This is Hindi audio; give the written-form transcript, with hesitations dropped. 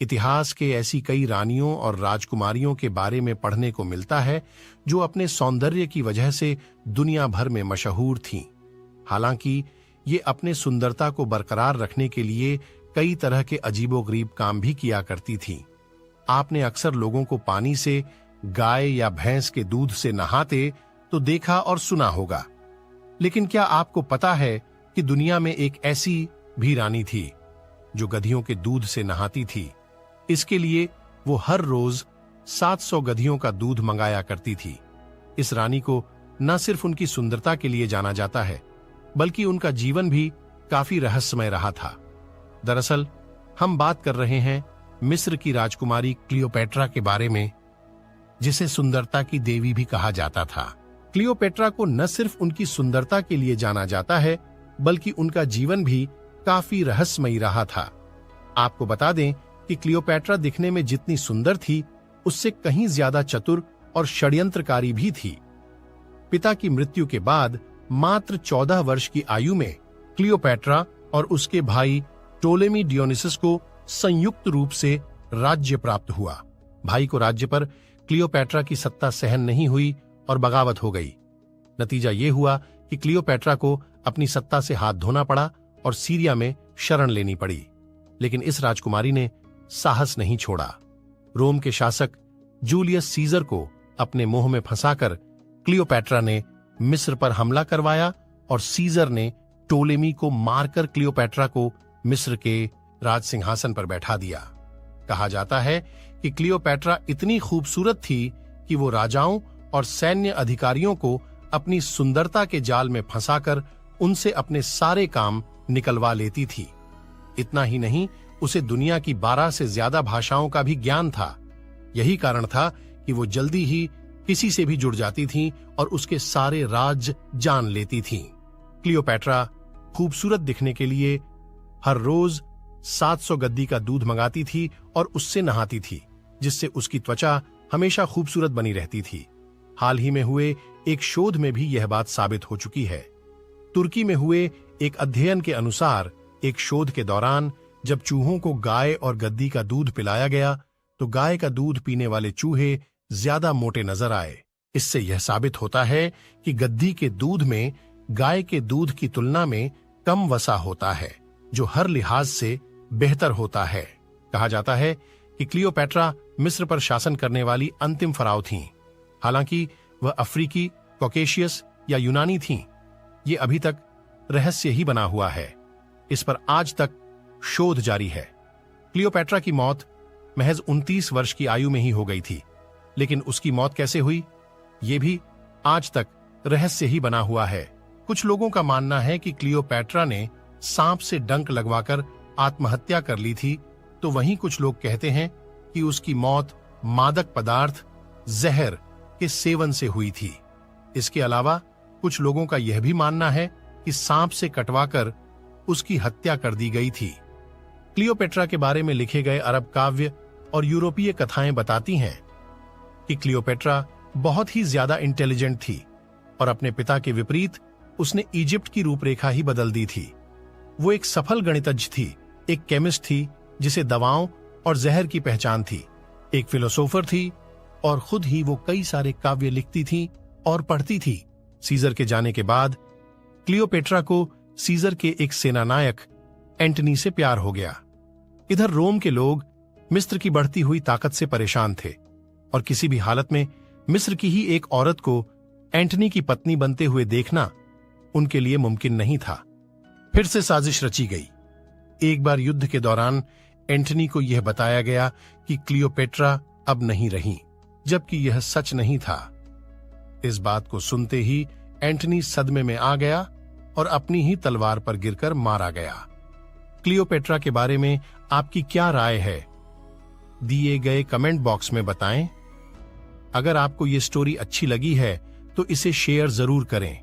इतिहास के ऐसी कई रानियों और राजकुमारियों के बारे में पढ़ने को मिलता है जो अपने सौंदर्य की वजह से दुनिया भर में मशहूर थीं। हालांकि ये अपने सुंदरता को बरकरार रखने के लिए कई तरह के अजीबोगरीब काम भी किया करती थीं। आपने अक्सर लोगों को पानी से, गाय या भैंस के दूध से नहाते तो देखा और सुना होगा, लेकिन क्या आपको पता है कि दुनिया में एक ऐसी भी रानी थी जो गधियों के दूध से नहाती थी। इसके लिए वो हर रोज 700 गधियों का दूध मंगाया करती थी। इस रानी को न सिर्फ उनकी सुंदरता के लिए जाना जाता है, बल्कि उनका जीवन भी काफी रहस्यमय रहा था। दरअसल हम बात कर रहे हैं मिस्र की राजकुमारी क्लियोपेट्रा के बारे में, जिसे सुंदरता की देवी भी कहा जाता था। क्लियोपेट्रा को न सिर्फ उनकी सुंदरता के लिए जाना जाता है, बल्कि उनका जीवन भी काफी रहस्यमयी रहा था। आपको बता दें कि क्लियोपेट्रा दिखने में जितनी सुंदर थी, उससे कहीं ज्यादा चतुर और षड्यंत्रकारी भी थी। पिता की मृत्यु के बाद मात्र 14 वर्ष की आयु में क्लियोपेट्रा और उसके भाई टोलेमी डियोनिसस को संयुक्त रूप से राज्य प्राप्त हुआ। भाई को राज्य पर क्लियोपेट्रा की सत्ता सहन नहीं हुई और बगावत हो गई। नतीजा ये हुआ कि क्लियोपेट्रा को अपनी सत्ता से हाथ धोना पड़ा और सीरिया में शरण लेनी पड़ी। लेकिन इस राजकुमारी ने साहस नहीं छोड़ा। रोम के शासक जूलियस सीजर को अपने मोह में फंसाकर क्लियोपेट्रा ने मिस्र पर हमला करवाया और सीजर ने टोलेमी को मारकर क्लियोपेट्रा को मिस्र के राज सिंहासन पर बैठा दिया। कहा जाता है कि क्लियोपेट्रा इतनी खूबसूरत थी कि वो राजाओं और सैन्य अधिकारियों को अपनी सुंदरता के जाल में फंसाकर उनसे अपने सारे काम निकलवा लेती थी। इतना ही नहीं, उसे दुनिया की 12 से ज्यादा भाषाओं का भी ज्ञान था। यही कारण था कि वो जल्दी ही किसी से भी जुड़ जाती थीं और उसके सारे राज जान लेती थीं। क्लियोपेट्रा खूबसूरत दिखने के लिए हर रोज 700 गद्दी का दूध मंगाती थी और उससे नहाती थी, जिससे उसकी त्वचा हमेशा खूबसूरत बनी रहती थी। हाल ही में हुए एक शोध में भी यह बात साबित हो चुकी है। तुर्की में हुए एक अध्ययन के अनुसार एक शोध के दौरान जब चूहों को गाय और गद्दी का दूध पिलाया गया तो गाय का दूध पीने वाले चूहे ज्यादा मोटे नजर आए। इससे यह साबित होता है कि गद्दी के दूध में गाय के दूध की तुलना में कम वसा होता है, जो हर लिहाज से बेहतर होता है। कहा जाता है कि क्लियोपेट्रा मिस्र पर शासन करने वाली अंतिम फराव थीं। हालांकि वह अफ्रीकी, कॉकेशियस या यूनानी थीं, ये अभी तक रहस्य ही बना हुआ है। इस पर आज तक शोध जारी है। क्लियोपेट्रा की मौत महज 29 वर्ष की आयु में ही हो गई थी, लेकिन उसकी मौत कैसे हुई, ये भी आज तक रहस्य ही बना हुआ है। कुछ लोगों का मानना है कि क्लियोपेट्रा ने सांप से डंक लगवाकर आत्महत्या कर ली थी, तो वहीं कुछ लोग कहते हैं कि उसकी मौत मादक पदार्थ जहर के सेवन से हुई थी। इसके अलावा कुछ लोगों का यह भी मानना है कि सांप से कटवाकर उसकी हत्या कर दी गई थी। क्लियोपेट्रा के बारे में लिखे गए अरब काव्य और यूरोपीय कथाएं बताती हैं कि क्लियोपेट्रा बहुत ही ज्यादा इंटेलिजेंट थी और अपने पिता के विपरीत उसने इजिप्ट की रूपरेखा ही बदल दी थी। वो एक सफल गणितज्ञ थी, एक केमिस्ट थी जिसे दवाओं और जहर की पहचान थी, एक फिलोसोफर थी और खुद ही वो कई सारे काव्य लिखती थी और पढ़ती थी। सीजर के जाने के बाद क्लियोपेट्रा को सीजर के एक सेनानायक एंटनी से प्यार हो गया। इधर रोम के लोग मिस्र की बढ़ती हुई ताकत से परेशान थे और किसी भी हालत में मिस्र की ही एक औरत को एंटनी की पत्नी बनते हुए देखना उनके लिए मुमकिन नहीं था। फिर से साजिश रची गई। एक बार युद्ध के दौरान एंटनी को यह बताया गया कि क्लियोपेट्रा अब नहीं रही, जबकि यह सच नहीं था। इस बात को सुनते ही एंटनी सदमे में आ गया और अपनी ही तलवार पर गिरकर मारा गया। क्लियोपेट्रा के बारे में आपकी क्या राय है, दिए गए कमेंट बॉक्स में बताएं। अगर आपको ये स्टोरी अच्छी लगी है तो इसे शेयर जरूर करें।